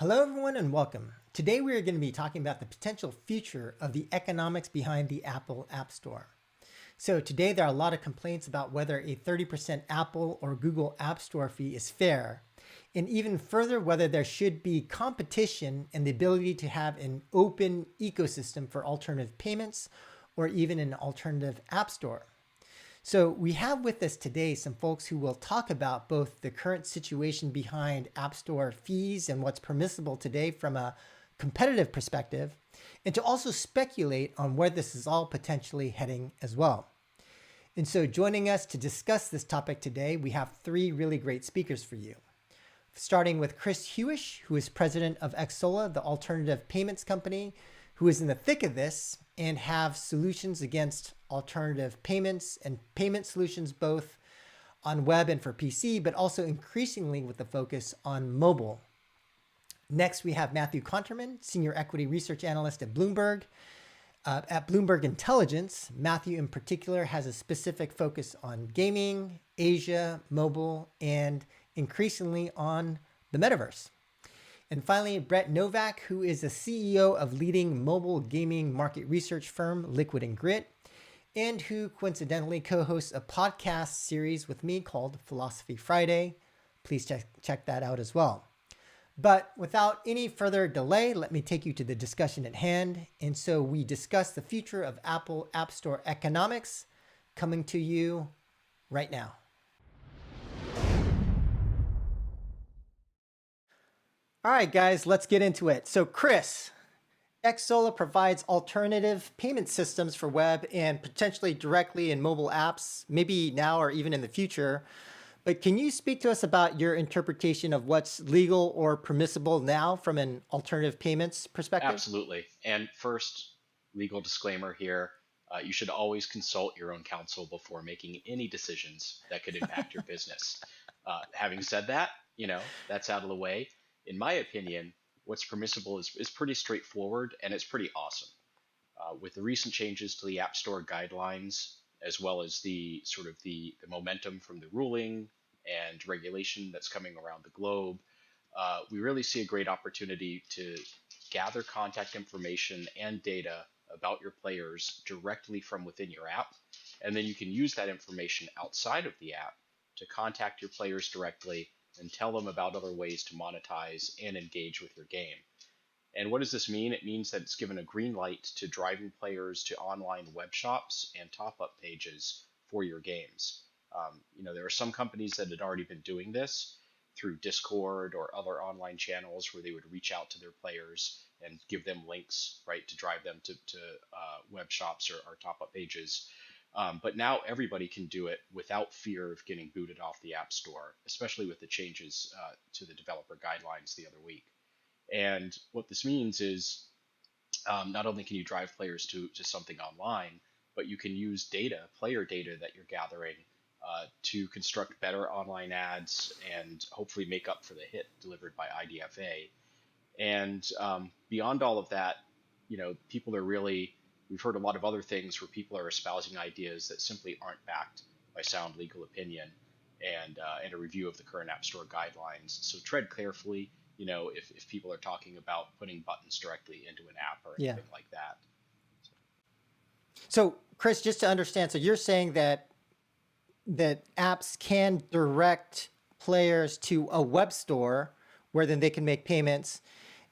Hello, everyone, and welcome. Today, we are going to be talking about the potential future of the economics behind the Apple App Store. So today, there are a lot of complaints about whether a 30% Apple or Google App Store fee is fair, and even further, whether there should be competition and the ability to have an open ecosystem for alternative payments or even an alternative app store. So we have with us today some folks who will talk about both the current situation behind App Store fees and what's permissible today from a competitive perspective, and to also speculate on where this is all potentially heading as well. And so joining us to discuss this topic today, we have three really great speakers for you. Starting with Chris Hewish, who is president of Xsolla, the alternative payments company, who is in the thick of this and have solutions against alternative payments and payment solutions both on web and for PC, but also increasingly with the focus on mobile. Next, we have Matthew Kanterman, Senior Equity Research Analyst at Bloomberg. At Bloomberg Intelligence, Matthew in particular has a specific focus on gaming, Asia, mobile, and increasingly on the metaverse. And finally, Brett Nowak, who is the CEO of leading mobile gaming market research firm Liquid and Grit, and who coincidentally co-hosts a podcast series with me called Philosophy Friday. Please check that out as well. But without any further delay, let me take you to the discussion at hand. And so we discuss the future of Apple App Store economics, coming to you right now. All right, guys, let's get into it. So Chris, Xsolla provides alternative payment systems for web and potentially directly in mobile apps, maybe now or even in the future. But can you speak to us about your interpretation of what's legal or permissible now from an alternative payments perspective? Absolutely. And first, legal disclaimer here. You should always consult your own counsel before making any decisions that could impact your business. Having said that, that's out of the way. In my opinion, what's permissible is pretty straightforward, and it's pretty awesome. With the recent changes to the App Store guidelines, as well as the sort of the momentum from the ruling and regulation that's coming around the globe, we really see a great opportunity to gather contact information and data about your players directly from within your app. And then you can use that information outside of the app to contact your players directly and tell them about other ways to monetize and engage with your game. And what does this mean? It means that it's given a green light to driving players to online web shops and top-up pages for your games. There are some companies that had already been doing this through Discord or other online channels where they would reach out to their players and give them links, right, to drive them to web shops or top-up pages. But now everybody can do it without fear of getting booted off the App Store, especially with the changes to the developer guidelines the other week. And what this means is not only can you drive players to something online, but you can use player data that you're gathering to construct better online ads and hopefully make up for the hit delivered by IDFA. And beyond all of that, people are really, we've heard a lot of other things where people are espousing ideas that simply aren't backed by sound legal opinion and a review of the current App Store guidelines. So tread carefully, if people are talking about putting buttons directly into an app or anything like that. So Chris, just to understand, so you're saying that apps can direct players to a web store where then they can make payments,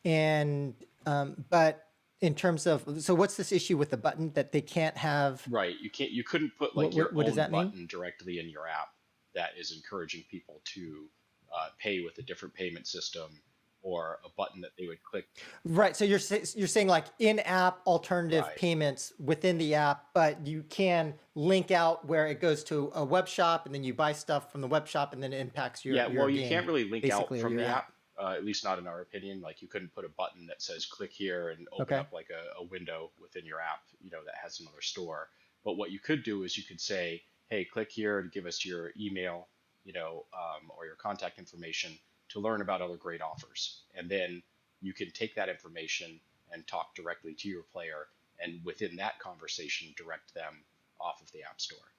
and but in terms of, so what's this issue with the button that they can't have? Right, you couldn't put like your what own does that button mean? directly in your app that is encouraging people to pay with a different payment system or a button that they would click. Right. So you're saying like in-app alternative Right. payments within the app, but you can link out where it goes to a web shop and then you buy stuff from the web shop and then it impacts your Yeah, well, you game, can't really link out basically, or from your the app, at least not in our opinion. Like you couldn't put a button that says click here and open Okay. up like a window within your app, that has another store. But what you could do is you could say, hey, click here to give us your email, or your contact information to learn about other great offers. And then you can take that information and talk directly to your player, and within that conversation, direct them off of the App Store.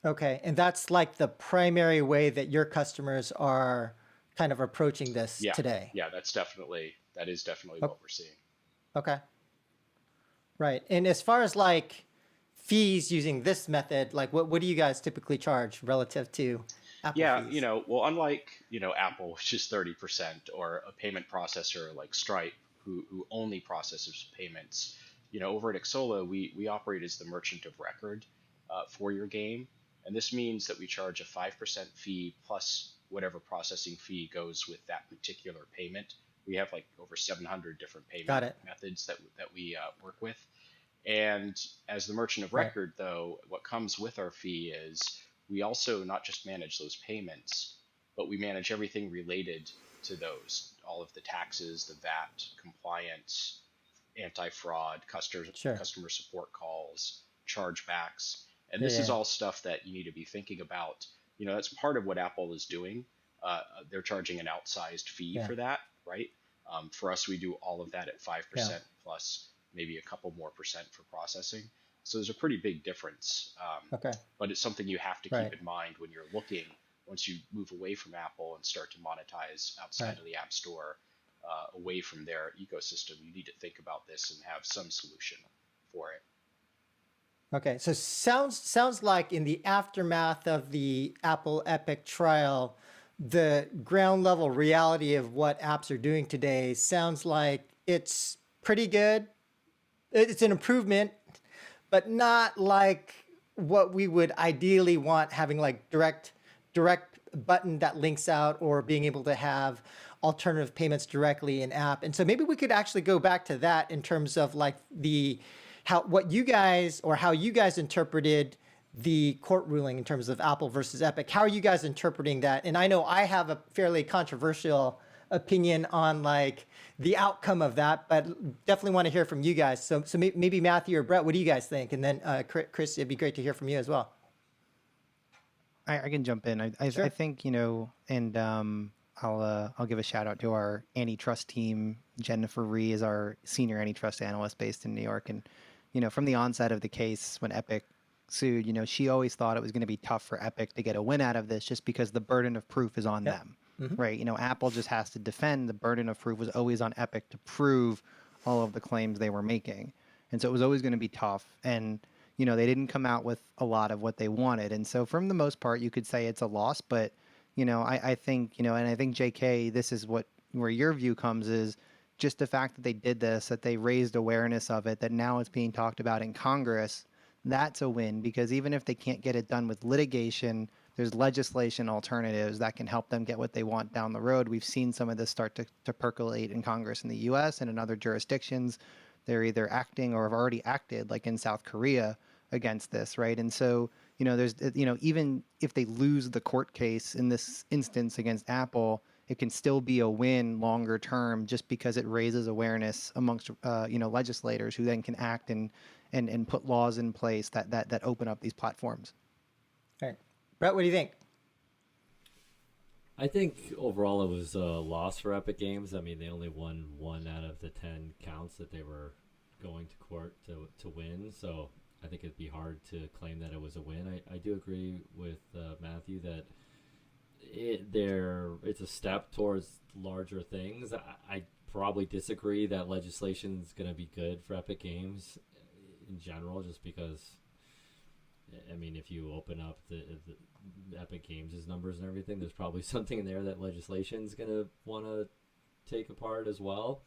Okay. And that's like the primary way that your customers are kind of approaching this Yeah, today. yeah, that is definitely O- what we're seeing. Okay. Right. And as far as like fees using this method, like what do you guys typically charge relative to Apple Yeah, fees? well, unlike, Apple, which is 30%, or a payment processor like Stripe, who only processes payments, over at Xsolla, we operate as the merchant of record for your game. And this means that we charge a 5% fee plus whatever processing fee goes with that particular payment. We have like over 700 different Got payment it. methods that we work with. And as the merchant of Right. record, though, what comes with our fee is we also not just manage those payments, but we manage everything related to those, all of the taxes, the VAT, compliance, anti-fraud, Sure. customer support calls, chargebacks. And Yeah. this is Yeah. all stuff that you need to be thinking about. That's part of what Apple is doing. They're charging an outsized fee Yeah. for that, right? For us, we do all of that at Yeah. 5% plus maybe a couple more percent for processing. So there's a pretty big difference. Okay. But it's something you have to keep Right. in mind when you're looking, once you move away from Apple and start to monetize outside Right. of the App Store, away from their ecosystem. You need to think about this and have some solution for it. Okay. So sounds like in the aftermath of the Apple Epic trial, the ground level reality of what apps are doing today sounds like it's pretty good. It's an improvement, but not like what we would ideally want, having like direct button that links out, or being able to have alternative payments directly in app. And so maybe we could actually go back to that in terms of like the how you guys interpreted the court ruling in terms of Apple versus Epic. How are you guys interpreting that? And I know I have a fairly controversial opinion on like the outcome of that, but definitely want to hear from you guys. So maybe Matthew or Brett, what do you guys think? And then Chris, it'd be great to hear from you as well. I can jump in. I Sure. think and I'll give a shout out to our antitrust team. Jennifer Rhee is our senior antitrust analyst based in New York, and from the onset of the case when Epic sued, she always thought it was going to be tough for Epic to get a win out of this, just because the burden of proof is on Yep. them, right? Apple just has to defend. The burden of proof was always on Epic to prove all of the claims they were making, and so it was always going to be tough. And they didn't come out with a lot of what they wanted, and so from the most part, you could say it's a loss. But I think and I think JK, this is where your view comes, is just the fact that they did this, that they raised awareness of it, that now it's being talked about in Congress. That's a win, because even if they can't get it done with litigation, there's legislation alternatives that can help them get what they want down the road. We've seen some of this start to percolate in Congress in the US and in other jurisdictions. They're either acting or have already acted, like in South Korea, against this, right? And so, there's, even if they lose the court case in this instance against Apple, it can still be a win longer term, just because it raises awareness amongst, legislators who then can act and put laws in place that open up these platforms. All right. Brett, what do you think? I think overall it was a loss for Epic Games. I mean, they only won 1 out of the 10 counts that they were going to court to win. So I think it'd be hard to claim that it was a win. I do agree with Matthew that it's a step towards larger things. I probably disagree that legislation is going to be good for Epic Games in general, just because, I mean, if you open up the Epic Games' numbers and everything, there's probably something in there that legislation's going to want to take apart as well.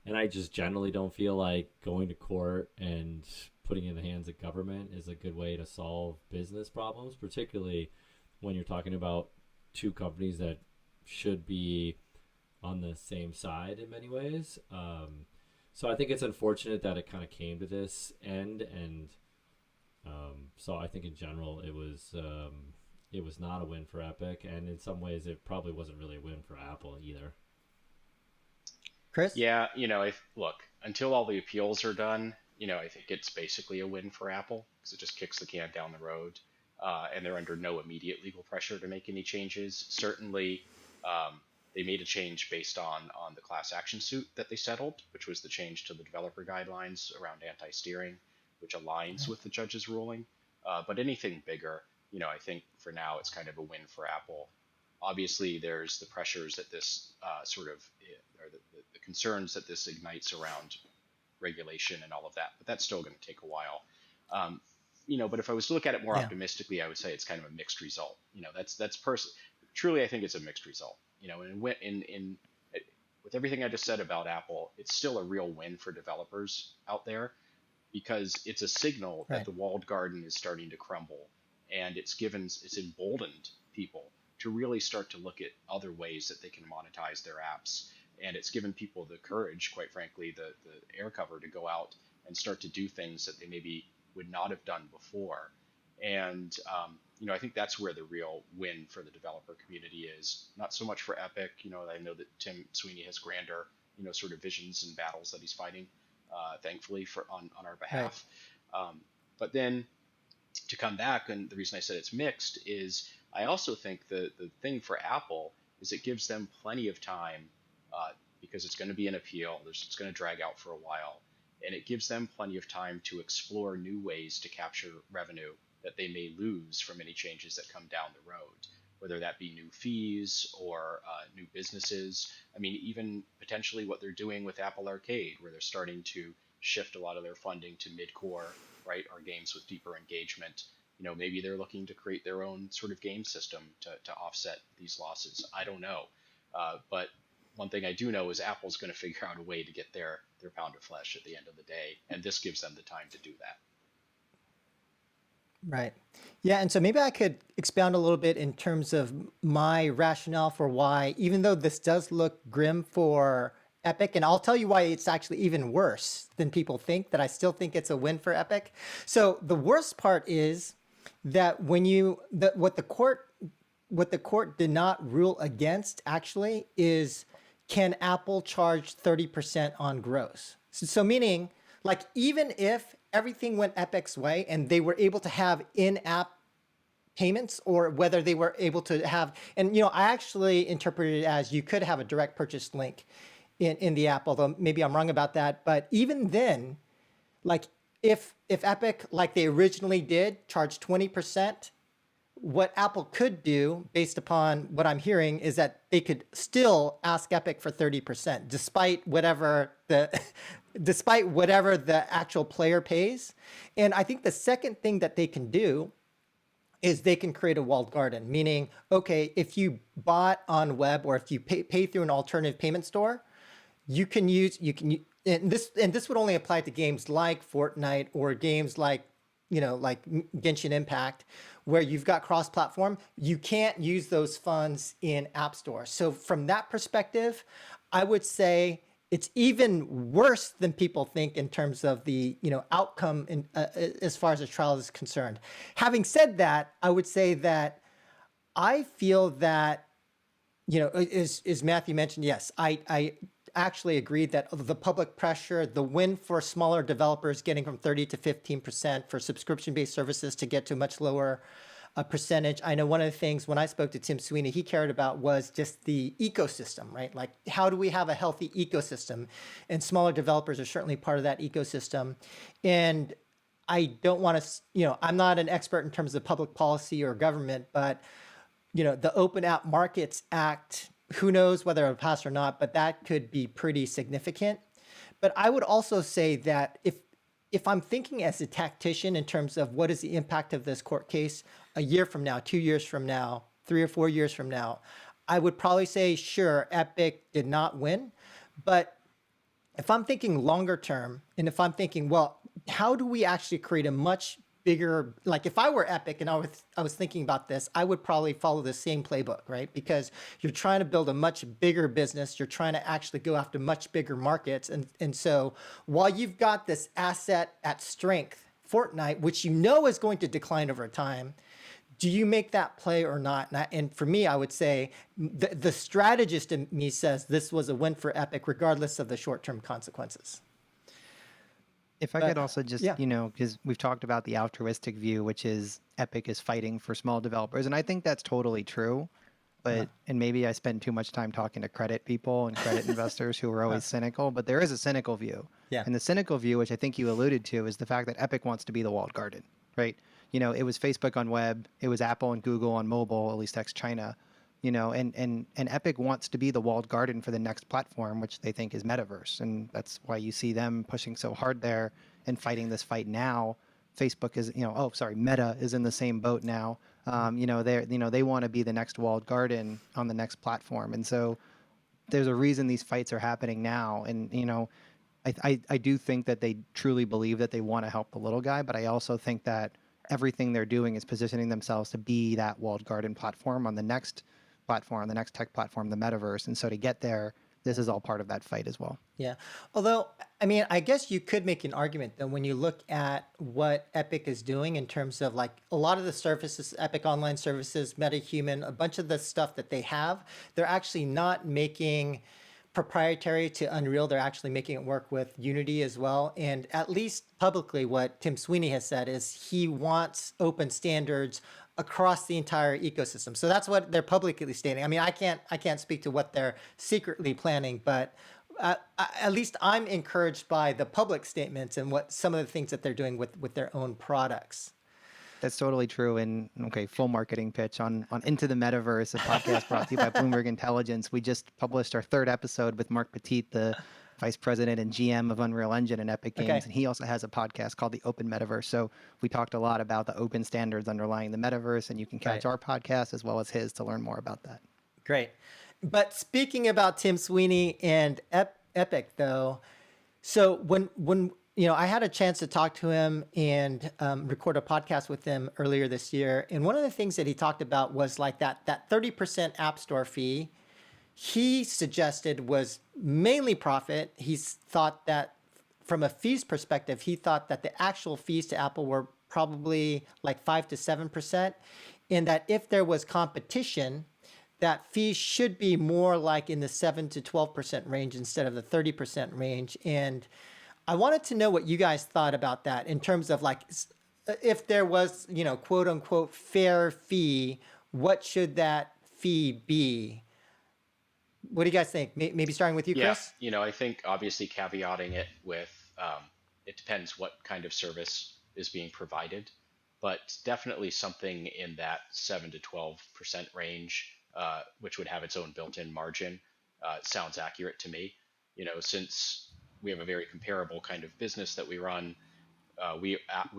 And I just generally don't feel like going to court and putting it in the hands of government is a good way to solve business problems, particularly when you're talking about two companies that should be on the same side in many ways. So I think it's unfortunate that it kind of came to this end, and so I think in general it was not a win for Epic, and in some ways it probably wasn't really a win for Apple either. Chris? Yeah, look, until all the appeals are done, I think it's basically a win for Apple, because it just kicks the can down the road, and they're under no immediate legal pressure to make any changes. Certainly, they made a change based on the class action suit that they settled, which was the change to the developer guidelines around anti-steering, which aligns with the judge's ruling. But anything bigger, I think for now it's kind of a win for Apple. Obviously, there's the pressures that this or the concerns that this ignites around regulation and all of that, but that's still going to take a while. Um, but if I was to look at it more Yeah. optimistically, I would say it's kind of a mixed result. Truly, I think it's a mixed result. And with everything I just said about Apple, it's still a real win for developers out there because it's a signal that Right. the walled garden is starting to crumble, and it's emboldened people to really start to look at other ways that they can monetize their apps, and it's given people the courage, quite frankly, the air cover to go out and start to do things that they maybe would not have done before. And I think that's where the real win for the developer community is. Not so much for Epic. I know that Tim Sweeney has grander, sort of visions and battles that he's fighting, thankfully on our behalf. Right. But then to come back, and the reason I said it's mixed is I also think the thing for Apple is it gives them plenty of time because it's going to be an appeal. It's going to drag out for a while, and it gives them plenty of time to explore new ways to capture revenue that they may lose from any changes that come down the road, whether that be new fees or new businesses. I mean, even potentially what they're doing with Apple Arcade, where they're starting to shift a lot of their funding to mid-core, right, or games with deeper engagement. Maybe they're looking to create their own sort of game system to offset these losses. I don't know. But one thing I do know is Apple's going to figure out a way to get their pound of flesh at the end of the day, and this gives them the time to do that. Right. Yeah. And so maybe I could expound a little bit in terms of my rationale for why, even though this does look grim for Epic, and I'll tell you why it's actually even worse than people think, that I still think it's a win for Epic. So the worst part is that what the court did not rule against actually is, can Apple charge 30% on gross? So meaning, like, even if everything went Epic's way and they were able to have in-app payments, or whether they were able to have, and I actually interpreted it as you could have a direct purchase link in the app, although maybe I'm wrong about that. But even then, like, if Epic, like they originally did, charged 20%, what Apple could do, based upon what I'm hearing, is that they could still ask Epic for 30%, despite whatever the actual player pays. And I think the second thing that they can do is they can create a walled garden, meaning, okay, if you bought on web, or if you pay through an alternative payment store, and this would only apply to games like Fortnite or games like Genshin Impact, where you've got cross-platform. You can't use those funds in App Store. So from that perspective, I would say it's even worse than people think in terms of the outcome as far as the trial is concerned. Having said that, I would say that I feel that, as Matthew mentioned, yes, I actually agreed that the public pressure, the win for smaller developers getting from 30 to 15%, for subscription-based services to get to a much lower percentage. I know one of the things when I spoke to Tim Sweeney, he cared about was just the ecosystem, right? Like, how do we have a healthy ecosystem? And smaller developers are certainly part of that ecosystem. And I don't want to, I'm not an expert in terms of public policy or government, but, the Open App Markets Act, who knows whether it'll pass or not, but that could be pretty significant. But I would also say that if I'm thinking as a tactician in terms of what is the impact of this court case a year from now, 2 years from now, 3 or 4 years from now, I would probably say, sure, Epic did not win. But if I'm thinking longer term, and if I'm thinking, well, how do we actually create a much bigger, like if I were Epic and I was thinking about this, I would probably follow the same playbook, right? Because you're trying to build a much bigger business. You're trying to actually go after much bigger markets. And so while you've got this asset at strength, Fortnite, which is going to decline over time, do you make that play or not? And for me, I would say the strategist in me says this was a win for Epic, regardless of the short-term consequences. If I could also just, because we've talked about the altruistic view, which is Epic is fighting for small developers. And I think that's totally true. But, and maybe I spend too much time talking to credit people and credit investors who are always cynical, but there is a cynical view. Yeah. And the cynical view, which I think you alluded to, is the fact that Epic wants to be the walled garden, right? It was Facebook on web, it was Apple and Google on mobile, at least ex-China. and Epic wants to be the walled garden for the next platform, which they think is metaverse. And that's why you see them pushing so hard there and fighting this fight now. Facebook is, Meta is in the same boat now. They want to be the next walled garden on the next platform. And so there's a reason these fights are happening now. And, I do think that they truly believe that they want to help the little guy, but I also think that everything they're doing is positioning themselves to be that walled garden platform on the next platform, the next tech platform, the metaverse. And so to get there, this is all part of that fight as well. Yeah. Although, I mean, I guess you could make an argument that when you look at what Epic is doing in terms of like a lot of the services, Epic Online Services, MetaHuman, a bunch of the stuff that they have, they're actually not making proprietary to Unreal. They're actually making it work with Unity as well. And at least publicly, what Tim Sweeney has said is he wants open standards across the entire ecosystem. So that's what they're publicly stating. I mean, I can't speak to what they're secretly planning, but at least I'm encouraged by the public statements and what some of the things that they're doing with their own products. That's totally true. And okay, full marketing pitch on Into the Metaverse, a podcast brought to you by Bloomberg Intelligence. We just published our 3rd episode with Mark Petit, the Vice President and GM of Unreal Engine and Epic Games. Okay. And he also has a podcast called The Open Metaverse. So we talked a lot about the open standards underlying the metaverse, and you can catch our podcast as well as his to learn more about that. Great. But speaking about Tim Sweeney and Epic, though, so when I had a chance to talk to him and record a podcast with him earlier this year, and one of the things that he talked about was like that 30% App Store fee. He suggested was mainly profit. He thought that from a fees perspective, he thought that the actual fees to Apple were probably like 5 to 7%, and that if there was competition, that fees should be more like in the 7 to 12% range instead of the 30% range. And I wanted to know what you guys thought about that in terms of like, if there was, quote unquote, fair fee, what should that fee be? What do you guys think? Maybe starting with you, Chris? Yeah, I think obviously caveating it with, it depends what kind of service is being provided, but definitely something in that 7 to 12% range, which would have its own built-in margin, sounds accurate to me. Since we have a very comparable kind of business that we run, we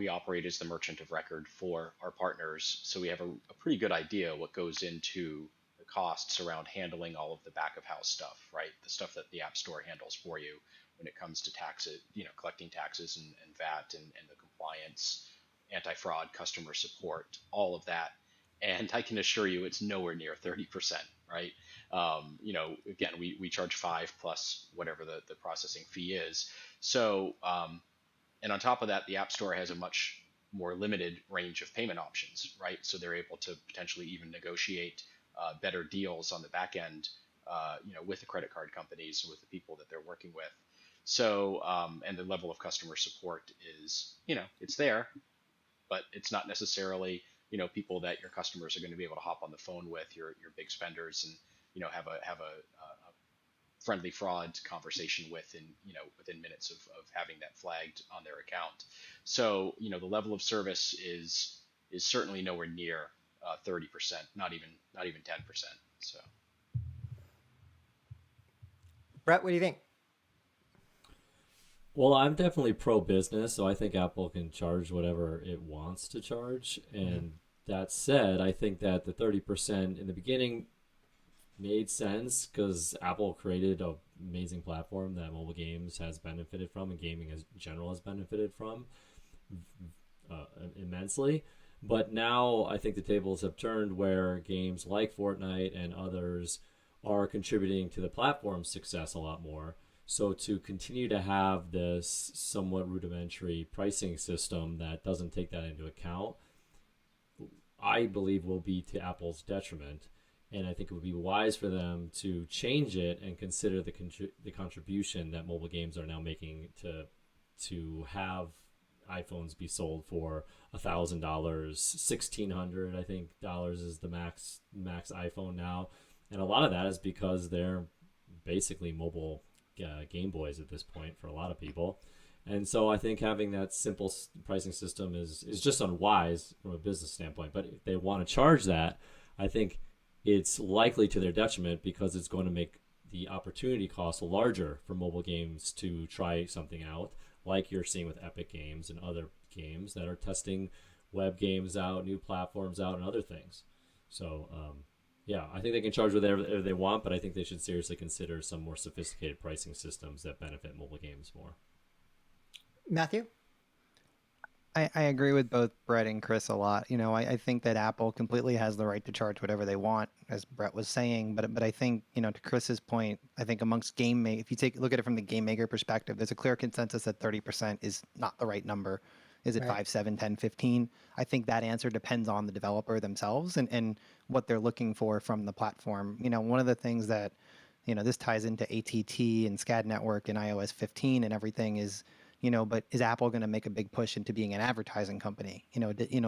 operate as the merchant of record for our partners, so we have a pretty good idea what goes into the costs around handling all of the back of house stuff, right? The stuff that the App Store handles for you when it comes to taxes, collecting taxes and VAT and the compliance, anti-fraud, customer support, all of that. And I can assure you it's nowhere near 30%, right? Again, we charge 5 plus whatever the processing fee is. So, and on top of that, the App Store has a much more limited range of payment options, right? So they're able to potentially even negotiate better deals on the back end, with the credit card companies, with the people that they're working with. So, and the level of customer support is, it's there, but it's not necessarily, people that your customers are going to be able to hop on the phone with, your big spenders, and have a friendly fraud conversation with within minutes of having that flagged on their account. So the level of service is certainly nowhere near 30%, not even 10%. So, Brett, what do you think? Well, I'm definitely pro-business, so I think Apple can charge whatever it wants to charge. And that said, I think that the 30% in the beginning made sense because Apple created an amazing platform that mobile games has benefited from and gaming in general has benefited from immensely. But now I think the tables have turned where games like Fortnite and others are contributing to the platform's success a lot more. So to continue to have this somewhat rudimentary pricing system that doesn't take that into account, I believe will be to Apple's detriment. And I think it would be wise for them to change it and consider the contribution that mobile games are now making to have iPhones be sold for $1,000, $1,600 I think dollars is the max iPhone now, and a lot of that is because they're basically mobile Game Boys at this point for a lot of people. And so I think having that simple pricing system is just unwise from a business standpoint. But if they want to charge that, I think it's likely to their detriment because it's going to make the opportunity cost larger for mobile games to try something out, like you're seeing with Epic Games and other games that are testing web games out, new platforms out, and other things. So, yeah, I think they can charge whatever they want, but I think they should seriously consider some more sophisticated pricing systems that benefit mobile games more. Matthew? I agree with both Brett and Chris a lot. I think that Apple completely has the right to charge whatever they want, as Brett was saying. But I think, to Chris's point, I think amongst if you look at it from the game maker perspective, there's a clear consensus that 30% is not the right number. Is it Right. 5, 7, 10, 15? I think that answer depends on the developer themselves and what they're looking for from the platform. One of the things that, this ties into ATT and SCAD network and iOS 15 and everything is, but is Apple going to make a big push into being an advertising company?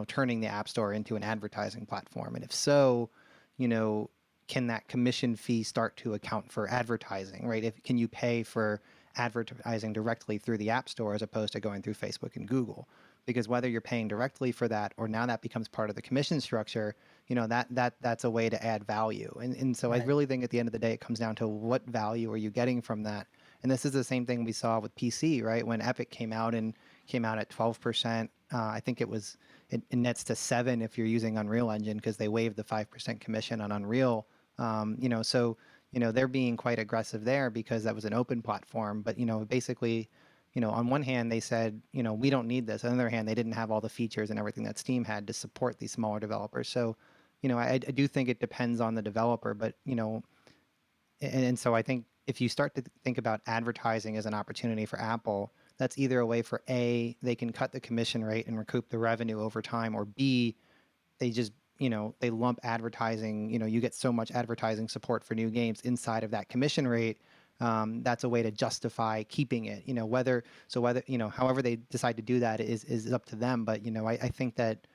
Turning the App Store into an advertising platform, and if so, can that commission fee start to account for advertising? Right? Can you pay for advertising directly through the App Store as opposed to going through Facebook and Google? Because whether you're paying directly for that or now that becomes part of the commission structure, that's a way to add value. And so Right. I really think at the end of the day, it comes down to what value are you getting from that. And this is the same thing we saw with PC, right? When Epic came out at 12%, I think it nets to 7 if you're using Unreal Engine because they waived the 5% commission on Unreal. So they're being quite aggressive there because that was an open platform. But basically, on one hand they said, we don't need this. On the other hand, they didn't have all the features and everything that Steam had to support these smaller developers. So, I do think it depends on the developer, but and so I think if you start to think about advertising as an opportunity for Apple, that's either a way for A, they can cut the commission rate and recoup the revenue over time, or B, they just, they lump advertising, you get so much advertising support for new games inside of that commission rate. That's a way to justify keeping it, however they decide to do that is up to them. But, I think that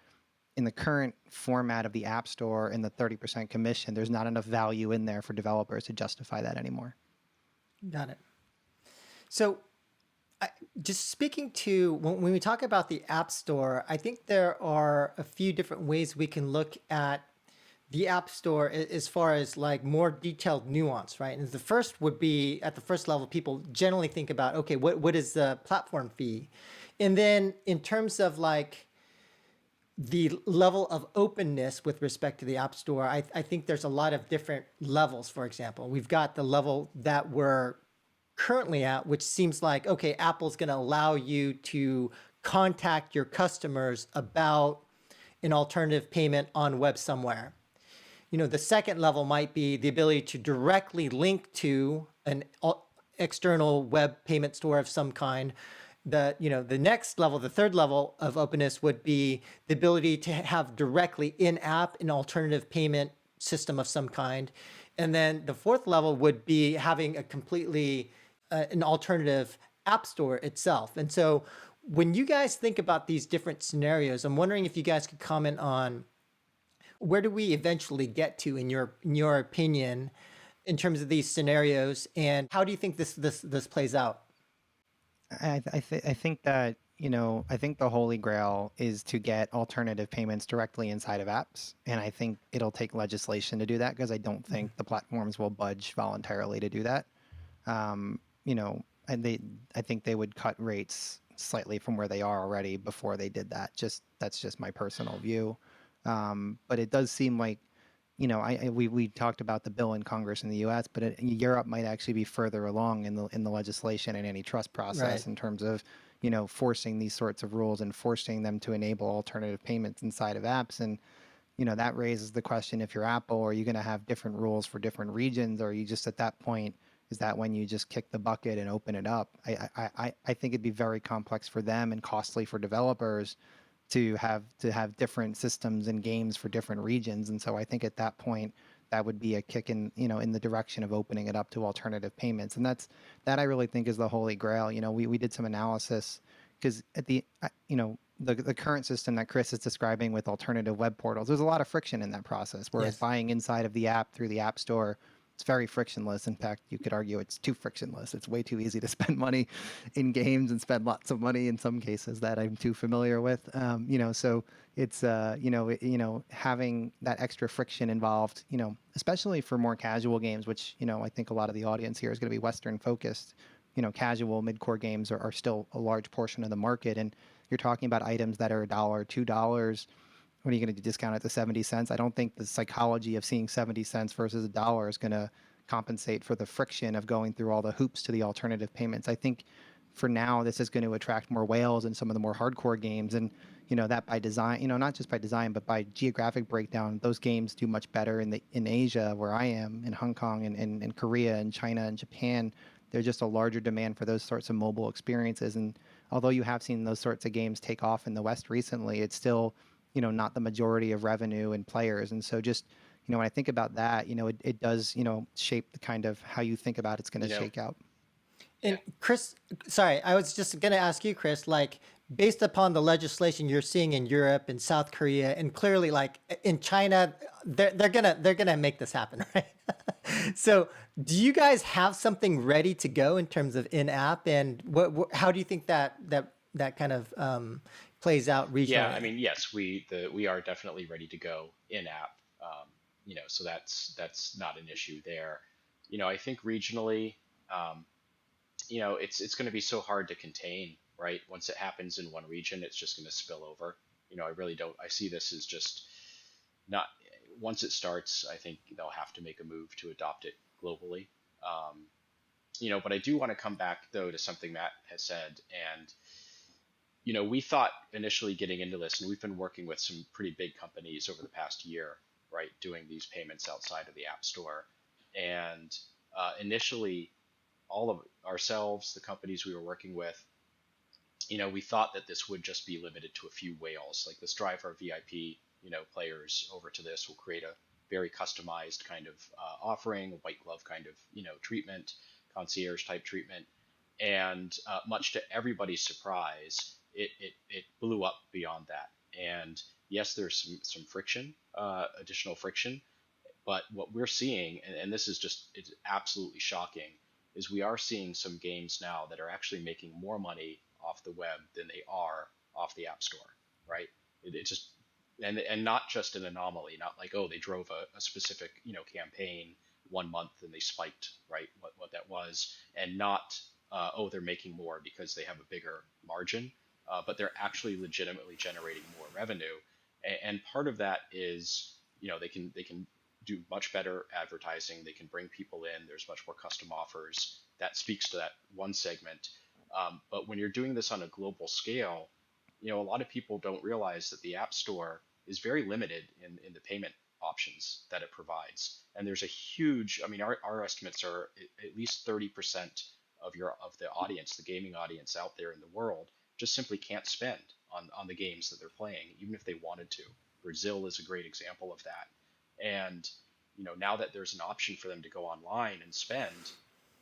in the current format of the App Store and the 30% commission, there's not enough value in there for developers to justify that anymore. Got it. So just speaking to when we talk about the App Store, I think there are a few different ways we can look at the App Store as far as like more detailed nuance, right? And the first would be at the first level, people generally think about, okay, what is the platform fee? And then in terms of like the level of openness with respect to the App Store, I think there's a lot of different levels. For example, we've got the level that we're currently at, which seems like, okay, Apple's going to allow you to contact your customers about an alternative payment on web somewhere. The second level might be the ability to directly link to an external web payment store of some kind. The next level, the third level of openness would be the ability to have directly in-app an alternative payment system of some kind. And then the fourth level would be having a completely an alternative app store itself. And so when you guys think about these different scenarios, I'm wondering if you guys could comment on where do we eventually get to in your opinion in terms of these scenarios, and how do you think this plays out? I think that, I think the holy grail is to get alternative payments directly inside of apps. And I think it'll take legislation to do that because I don't think the platforms will budge voluntarily to do that. And I think they would cut rates slightly from where they are already before they did that. That's just my personal view. But it does seem like, we talked about the bill in Congress in the U.S., but Europe might actually be further along in the legislation and antitrust process Right. in terms of, forcing these sorts of rules and forcing them to enable alternative payments inside of apps. And, that raises the question, if you're Apple, are you going to have different rules for different regions? Or are you just at that point, is that when you just kick the bucket and open it up? I think it'd be very complex for them and costly for developers to have different systems and games for different regions. And so I think at that point, that would be a kick in the direction of opening it up to alternative payments. And that I really think is the holy grail. We did some analysis because at the current system that Chris is describing with alternative web portals, there's a lot of friction in that process. Whereas Yes. buying inside of the app through the App Store, It's very frictionless. In fact, you could argue it's too frictionless. It's way too easy to spend money in games and spend lots of money in some cases that I'm too familiar with. So it's having that extra friction involved. Especially for more casual games, which I think a lot of the audience here is going to be Western focused. Casual mid-core games are still a large portion of the market, and you're talking about items that are $1, $2. What are you going to discount it to 70 cents? I don't think the psychology of seeing 70 cents versus $1 is going to compensate for the friction of going through all the hoops to the alternative payments. I think for now, this is going to attract more whales in some of the more hardcore games. And, that by design, not just by design, but by geographic breakdown, those games do much better in Asia, where I am, in Hong Kong and Korea and China and Japan. There's just a larger demand for those sorts of mobile experiences. And although you have seen those sorts of games take off in the West recently, it's still not the majority of revenue and players. And so just, when I think about that, it does, shape the kind of how you think about it's going to shake out. And Chris, sorry, I was just going to ask you, Chris, like based upon the legislation you're seeing in Europe and South Korea, and clearly like in China, they're gonna make this happen, right? So do you guys have something ready to go in terms of in-app, and how do you think that kind of plays out regionally? Yeah, I mean, yes, we are definitely ready to go in-app. So that's not an issue there. I think regionally, it's going to be so hard to contain, right? Once it happens in one region, it's just going to spill over. I really don't. I see this as just not. Once it starts, I think they'll have to make a move to adopt it globally. But I do want to come back though to something Matt has said, and we thought initially getting into this, and we've been working with some pretty big companies over the past year, right, doing these payments outside of the App Store. And initially, all of ourselves, the companies we were working with, we thought that this would just be limited to a few whales. Like, let's drive our VIP, players over to this. We'll create a very customized kind of offering, a white glove kind of, treatment, concierge type treatment. And much to everybody's surprise, it blew up beyond that. And yes, there's some friction, additional friction, but what we're seeing, and this is just, it's absolutely shocking, is we are seeing some games now that are actually making more money off the web than they are off the App Store, right? It just, and not just an anomaly, not like, oh, they drove a specific, campaign 1 month and they spiked, right, what that was, and not, oh, they're making more because they have a bigger margin, but they're actually legitimately generating more revenue. And part of that is, they can do much better advertising. They can bring people in. There's much more custom offers. That speaks to that one segment. But when you're doing this on a global scale, a lot of people don't realize that the App Store is very limited in the payment options that it provides. And there's a huge, I mean, our estimates are at least 30% of the audience, the gaming audience out there in the world, just simply can't spend on the games that they're playing, even if they wanted to. Brazil is a great example of that. And now that there's an option for them to go online and spend,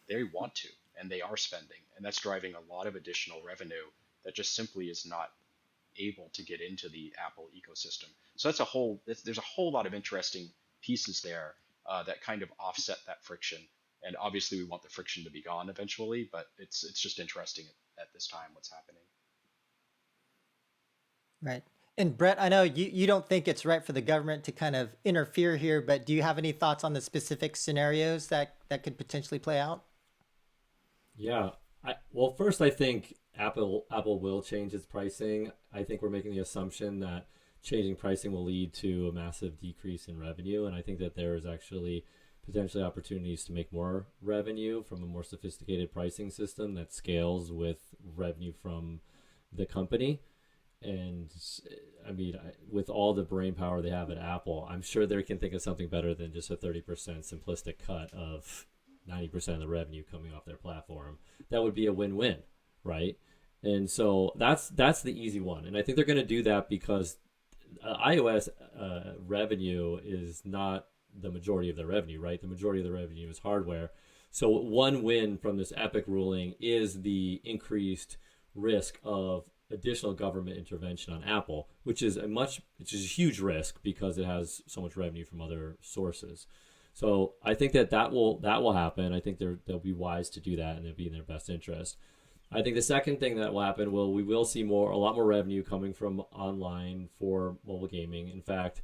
they want to, and they are spending, and that's driving a lot of additional revenue that just simply is not able to get into the Apple ecosystem. So there's a whole lot of interesting pieces there that kind of offset that friction. And obviously, we want the friction to be gone eventually, but it's just interesting at this time what's happening. Right. And Brett, I know you don't think it's right for the government to kind of interfere here, but do you have any thoughts on the specific scenarios that could potentially play out? Yeah. Well, first, I think Apple will change its pricing. I think we're making the assumption that changing pricing will lead to a massive decrease in revenue, and I think that there is actually potentially opportunities to make more revenue from a more sophisticated pricing system that scales with revenue from the company. And I mean, with all the brain power they have at Apple, I'm sure they can think of something better than just a 30% simplistic cut of 90% of the revenue coming off their platform. That would be a win-win, right? And so that's the easy one. And I think they're going to do that because iOS revenue is not the majority of their revenue, right? The majority of the revenue is hardware. So one win from this Epic ruling is the increased risk of additional government intervention on Apple, which is a huge risk because it has so much revenue from other sources. So I think that will happen. I think they'll be wise to do that, and it'll be in their best interest. I think the second thing that will happen we will see a lot more revenue coming from online for mobile gaming. In fact,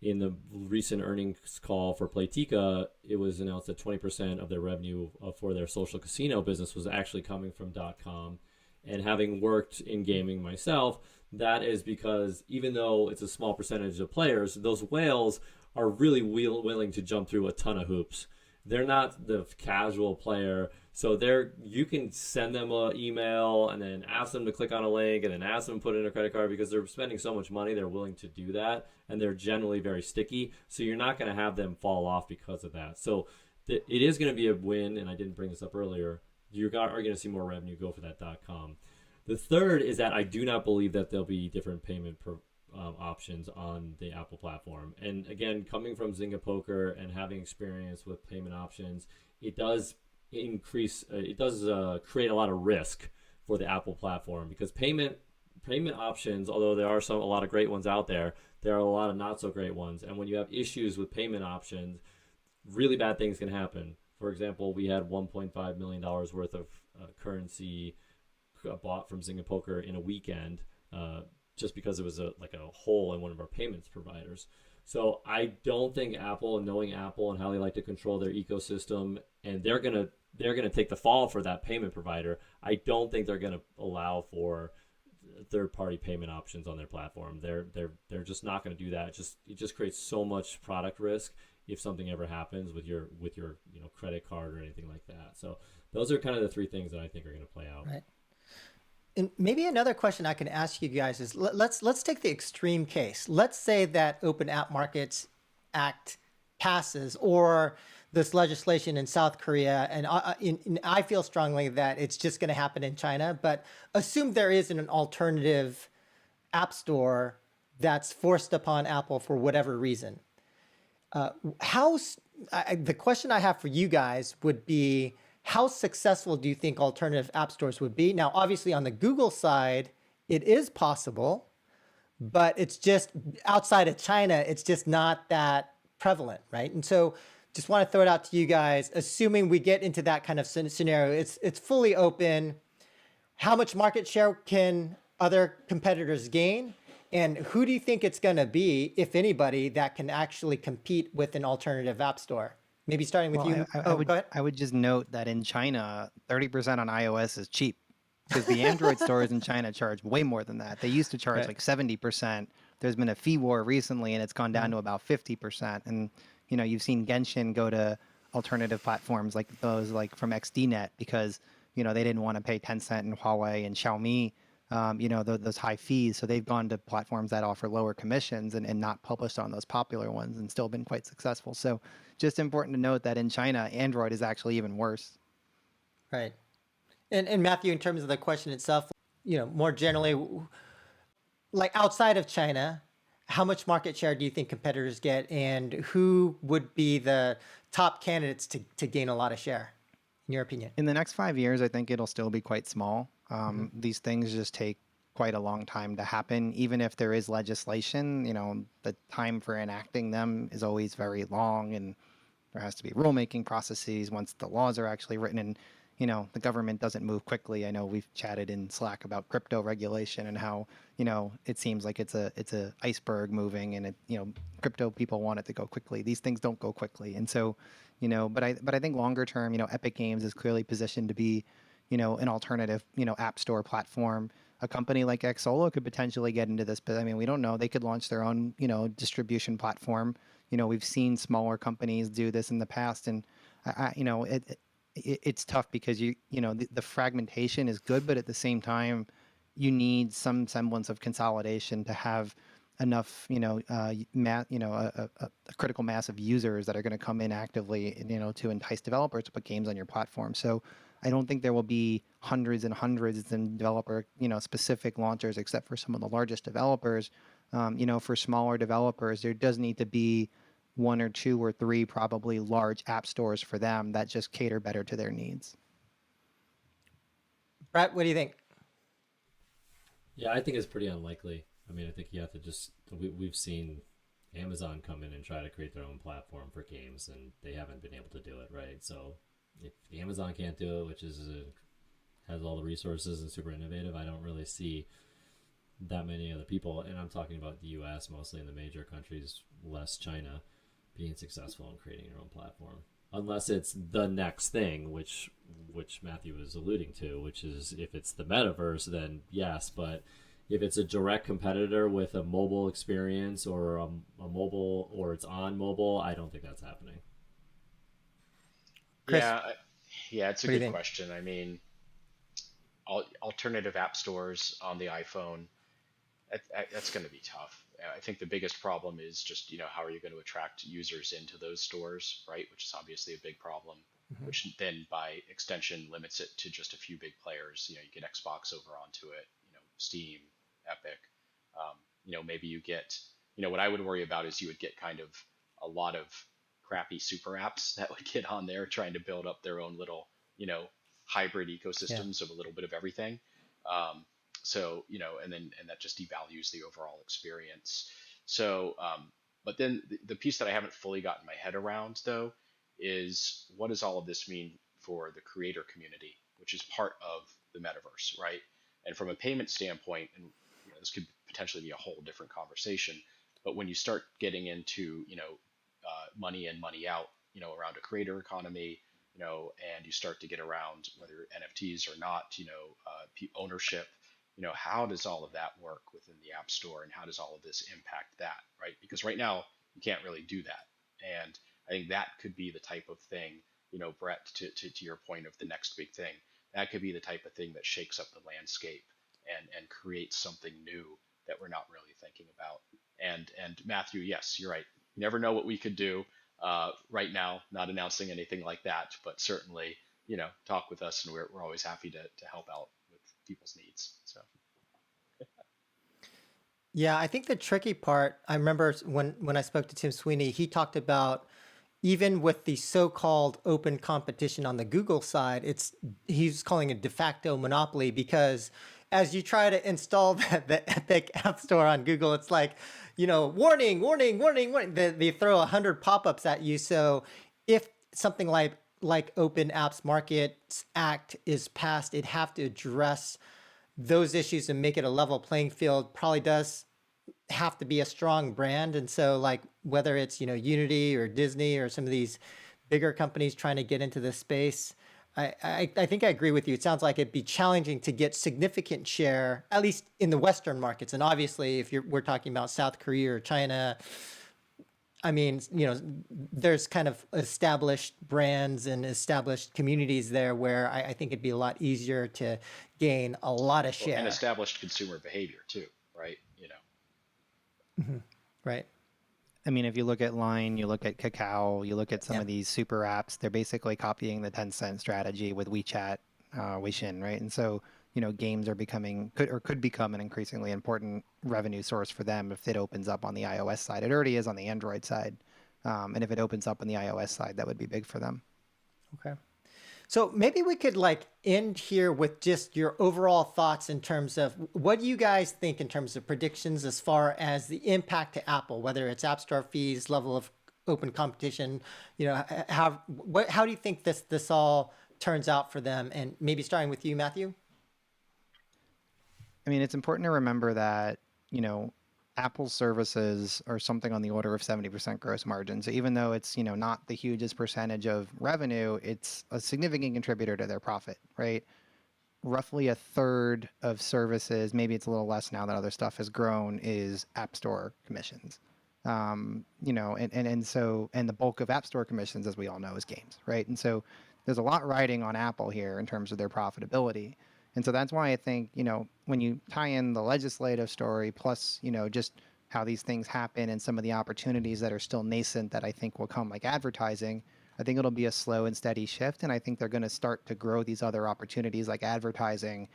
in the recent earnings call for Playtika, it was announced that 20% of their revenue for their social casino business was actually coming from .com. And having worked in gaming myself, that is because even though it's a small percentage of players, those whales are really willing to jump through a ton of hoops. They're not the casual player. So you can send them an email and then ask them to click on a link and then ask them to put in a credit card because they're spending so much money, they're willing to do that. And they're generally very sticky. So you're not going to have them fall off because of that. So it is going to be a win. And I didn't bring this up earlier. You are going to see more revenue go for that .com. The third is that I do not believe that there'll be different payment options on the Apple platform. And again, coming from Zynga Poker and having experience with payment options, it does create a lot of risk for the Apple platform because payment options, although there are a lot of great ones out there, there are a lot of not so great ones. And when you have issues with payment options, really bad things can happen. For example, we had $1.5 million worth of currency bought from Zynga Poker in a weekend just because it was a hole in one of our payments providers. So I don't think Apple, knowing Apple and how they like to control their ecosystem, and they're gonna take the fall for that payment provider. I don't think they're gonna allow for third-party payment options on their platform. They're just not gonna do that. It just creates so much product risk if something ever happens with your credit card or anything like that. So those are kind of the three things that I think are gonna play out. Right. And maybe another question I can ask you guys is let's take the extreme case. Let's say that Open App Markets Act passes or this legislation in South Korea, and I feel strongly that it's just going to happen in China, but assume there is an alternative app store that's forced upon Apple for whatever reason. The question I have for you guys would be, how successful do you think alternative app stores would be? Now, obviously on the Google side, it is possible, but it's just outside of China, it's just not that prevalent, right? And so just want to throw it out to you guys, assuming we get into that kind of scenario, it's fully open. How much market share can other competitors gain? And who do you think it's going to be, if anybody, that can actually compete with an alternative app store? Maybe starting with you. Go ahead. I would just note that in China, 30% on iOS is cheap because the Android stores in China charge way more than that. They used to charge like 70%. There's been a fee war recently, and it's gone down to about 50%. And you've seen Genshin go to alternative platforms like those, like from XDNet, because they didn't want to pay Tencent and Huawei and Xiaomi, those high fees. So they've gone to platforms that offer lower commissions and not published on those popular ones, and still been quite successful. So just important to note that in China, Android is actually even worse. Right. And Matthew, in terms of the question itself, more generally, like outside of China, how much market share do you think competitors get, and who would be the top candidates to gain a lot of share, in your opinion? In the next 5 years, I think it'll still be quite small. These things just take quite a long time to happen. Even if there is legislation, the time for enacting them is always very long, and there has to be rulemaking processes once the laws are actually written. And the government doesn't move quickly. I know we've chatted in Slack about crypto regulation and how it seems like it's a iceberg moving, and crypto people want it to go quickly. These things don't go quickly, and so but I think longer term, Epic Games is clearly positioned to be an alternative app store platform. A company like Xsolla could potentially get into this, but I mean, we don't know. They could launch their own distribution platform. We've seen smaller companies do this in the past, and it's tough because the fragmentation is good, but at the same time, you need some semblance of consolidation to have enough, a critical mass of users that are going to come in actively, to entice developers to put games on your platform. So I don't think there will be hundreds and hundreds in developer, specific launchers, except for some of the largest developers. For smaller developers, there does need to be one or two or three probably large app stores for them that just cater better to their needs. Brett, what do you think? Yeah, I think it's pretty unlikely. I mean, I think you have to we've seen Amazon come in and try to create their own platform for games, and they haven't been able to do it, right? So if Amazon can't do it, which has all the resources and super innovative, I don't really see that many other people, and I'm talking about the US mostly, in the major countries, less China, being successful in creating your own platform. Unless it's the next thing, which Matthew was alluding to, which is if it's the metaverse, then yes, but if it's a direct competitor with a mobile experience or a mobile, or it's on mobile, I don't think that's happening. Chris, Yeah, it's a what do you good think? question. I mean, alternative app stores on the iPhone, that's going to be tough. I think the biggest problem is just, how are you going to attract users into those stores, right? Which is obviously a big problem, Mhm. which then by extension limits it to just a few big players. You get Xbox over onto it, Steam, Epic. Maybe you get, what I would worry about is you would get kind of a lot of crappy super apps that would get on there trying to build up their own little, hybrid Yeah. ecosystems of a little bit of everything. Um, and that just devalues the overall experience. So, but then the piece that I haven't fully gotten my head around though is what does all of this mean for the creator community, which is part of the metaverse, right? And from a payment standpoint, and this could potentially be a whole different conversation, but when you start getting into money in, money out, around a creator economy, and you start to get around whether NFTs or not, ownership, how does all of that work within the App Store, and how does all of this impact that, right? Because right now you can't really do that, and I think that could be the type of thing, Brett, to your point of the next big thing, that could be the type of thing that shakes up the landscape and creates something new that we're not really thinking about. And Matthew, yes, you're right. You never know what we could do. Right now, not announcing anything like that, but certainly, talk with us, and we're always happy to help out with people's needs. So Yeah, I think the tricky part, I remember when I spoke to Tim Sweeney, he talked about even with the so-called open competition on the Google side, he's calling it de facto monopoly because as you try to install the Epic App Store on Google, it's like, warning, warning, warning, warning. They throw 100 pop-ups at you. So if something like Open Apps Markets Act is passed, it'd have to address those issues and make it a level playing field. Probably does have to be a strong brand. And so like whether it's, Unity or Disney or some of these bigger companies trying to get into this space, I think I agree with you. It sounds like it'd be challenging to get significant share, at least in the Western markets. And obviously, if we're talking about South Korea or China, I mean, there's kind of established brands and established communities there where I think it'd be a lot easier to gain a lot of well, and share. established consumer behavior too, right? Mhm. Right. I mean, if you look at Line, you look at Kakao, you look at some Yeah. of these super apps, they're basically copying the Tencent strategy with WeChat, Weixin, right? And so, games are could become an increasingly important revenue source for them if it opens up on the iOS side. It already is on the Android side. And if it opens up on the iOS side, that would be big for them. Okay. So maybe we could end here with just your overall thoughts in terms of what do you guys think in terms of predictions as far as the impact to Apple, whether it's App Store fees, level of open competition, how do you think this all turns out for them? And maybe starting with you, Matthew. I mean, it's important to remember that, Apple services are something on the order of 70% gross margin. So even though it's, not the hugest percentage of revenue, it's a significant contributor to their profit, right? Roughly a third of services, maybe it's a little less now that other stuff has grown, is App Store commissions. And the bulk of App Store commissions, as we all know, is games, right? And so there's a lot riding on Apple here in terms of their profitability. And so that's why I think, when you tie in the legislative story plus, just how these things happen and some of the opportunities that are still nascent that I think will come, like advertising, I think it'll be a slow and steady shift. And I think they're going to start to grow these other opportunities like advertising,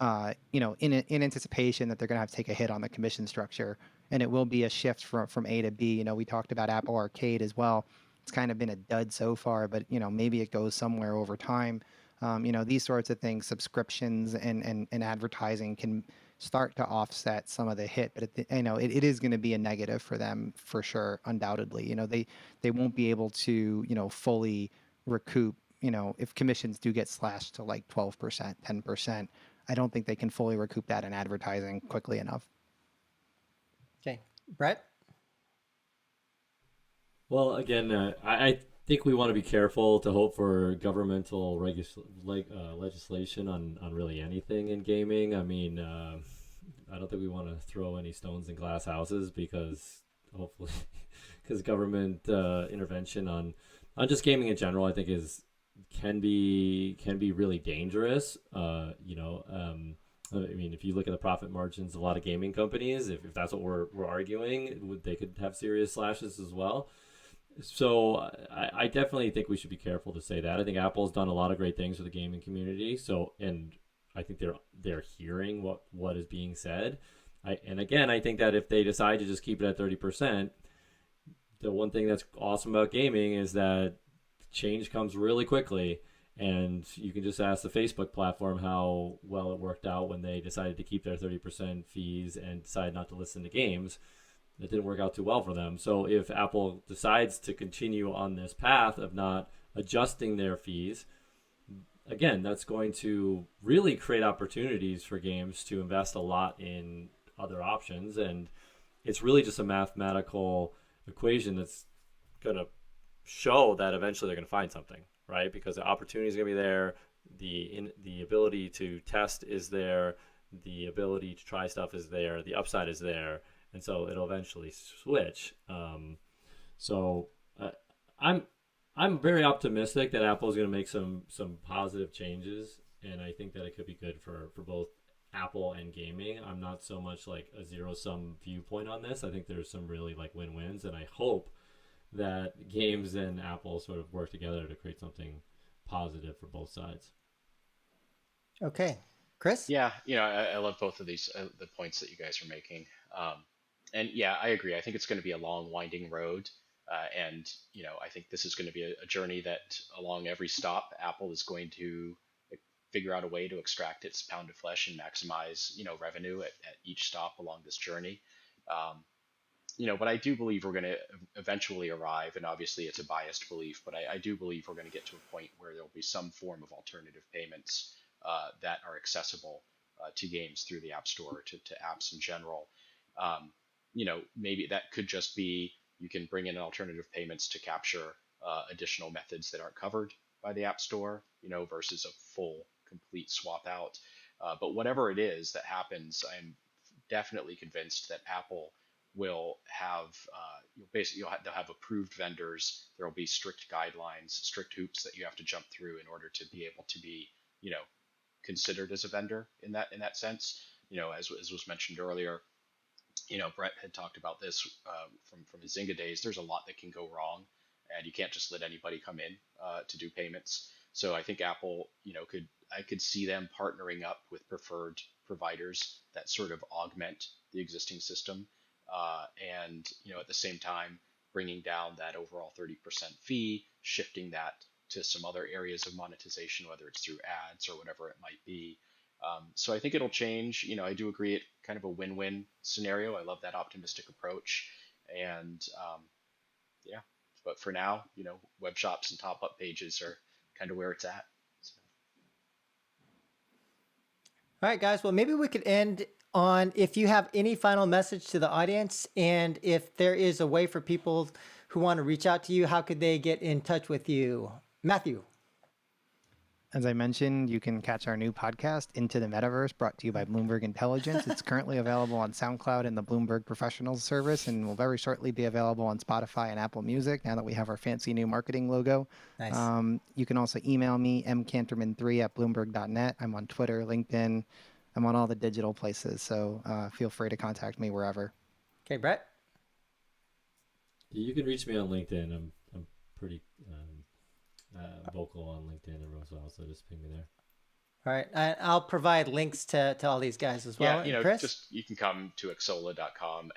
in anticipation that they're going to have to take a hit on the commission structure. And it will be a shift from A to B. We talked about Apple Arcade as well. It's kind of been a dud so far, but, maybe it goes somewhere over time. These sorts of things, subscriptions and advertising can start to offset some of the hit. But it is going to be a negative for them for sure, undoubtedly. They won't be able to fully recoup. If commissions do get slashed to like 12%, 10%, I don't think they can fully recoup that in advertising quickly enough. Okay, Brett. Well, again, I think we want to be careful to hope for governmental legislation on really anything in gaming. I mean, I don't think we want to throw any stones in glass houses because hopefully, because government intervention on just gaming in general, I think can be really dangerous. I mean, if you look at the profit margins of a lot of gaming companies, if that's what we're arguing, they could have serious slashes as well. So I definitely think we should be careful to say that. I think Apple's done a lot of great things for the gaming community. So, and I think they're hearing what is being said. And again, I think that if they decide to just keep it at 30%, the one thing that's awesome about gaming is that change comes really quickly. And you can just ask the Facebook platform how well it worked out when they decided to keep their 30% fees and decided not to listen to games. It didn't work out too well for them. So if Apple decides to continue on this path of not adjusting their fees, again, that's going to really create opportunities for games to invest a lot in other options. And it's really just a mathematical equation that's going to show that eventually they're going to find something, right? Because the opportunity is going to be there. The ability to test is there. The ability to try stuff is there. The upside is there. And so it'll eventually switch. I'm very optimistic that Apple is going to make some positive changes, and I think that it could be good for both Apple and gaming. I'm not so much like a zero-sum viewpoint on this. I think there's some really like win-wins, and I hope that games and Apple sort of work together to create something positive for both sides. Okay, Chris? Yeah, I love both of these, the points that you guys are making. And yeah, I agree. I think it's going to be a long, winding road. And, I think this is going to be a journey that along every stop, Apple is going to figure out a way to extract its pound of flesh and maximize, revenue at each stop along this journey. But I do believe we're going to eventually arrive, and obviously it's a biased belief, but I do believe we're going to get to a point where there'll be some form of alternative payments that are accessible to games through the App Store, to apps in general. Maybe that could just be you can bring in alternative payments to capture additional methods that aren't covered by the App Store, versus a full, complete swap out. But whatever it is that happens, I'm definitely convinced that Apple will have they'll have approved vendors. There will be strict guidelines, strict hoops that you have to jump through in order to be able to be, considered as a vendor in that sense. As was mentioned earlier, Brett had talked about this from his Zynga days. There's a lot that can go wrong, and you can't just let anybody come in to do payments. So I think Apple, I could see them partnering up with preferred providers that sort of augment the existing system, and at the same time bringing down that overall 30% fee, shifting that to some other areas of monetization, whether it's through ads or whatever it might be. So I think it'll change. I do agree it kind of a win-win scenario. I love that optimistic approach. And yeah, but for now, web shops and top-up pages are kind of where it's at. So. All right, guys. Well, maybe we could end on if you have any final message to the audience, and if there is a way for people who want to reach out to you, how could they get in touch with you? Matthew. As I mentioned, you can catch our new podcast, Into the Metaverse, brought to you by Bloomberg Intelligence. It's currently available on SoundCloud and the Bloomberg Professionals service, and will very shortly be available on Spotify and Apple Music now that we have our fancy new marketing logo. Nice. You can also email me, mkanterman3@bloomberg.net. I'm on Twitter, LinkedIn. I'm on all the digital places, so feel free to contact me wherever. Okay, Brett? You can reach me on LinkedIn. I'm pretty vocal on LinkedIn as well, so just ping me there. All right. I'll provide links to all these guys as well. Yeah, Chris? you can come to Xsolla.com,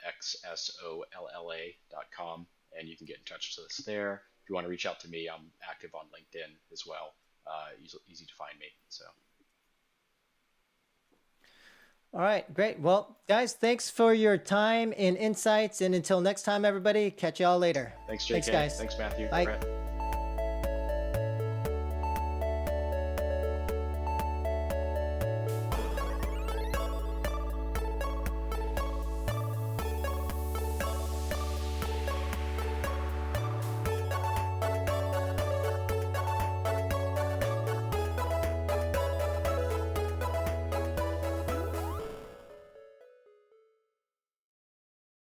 Xsolla.com, and you can get in touch with us there. If you want to reach out to me, I'm active on LinkedIn as well. Easy to find me. So. All right, great. Well, guys, thanks for your time and insights. And until next time, everybody, catch y'all later. Thanks, JK. Thanks, guys. Thanks, Matthew. Bye. Brett.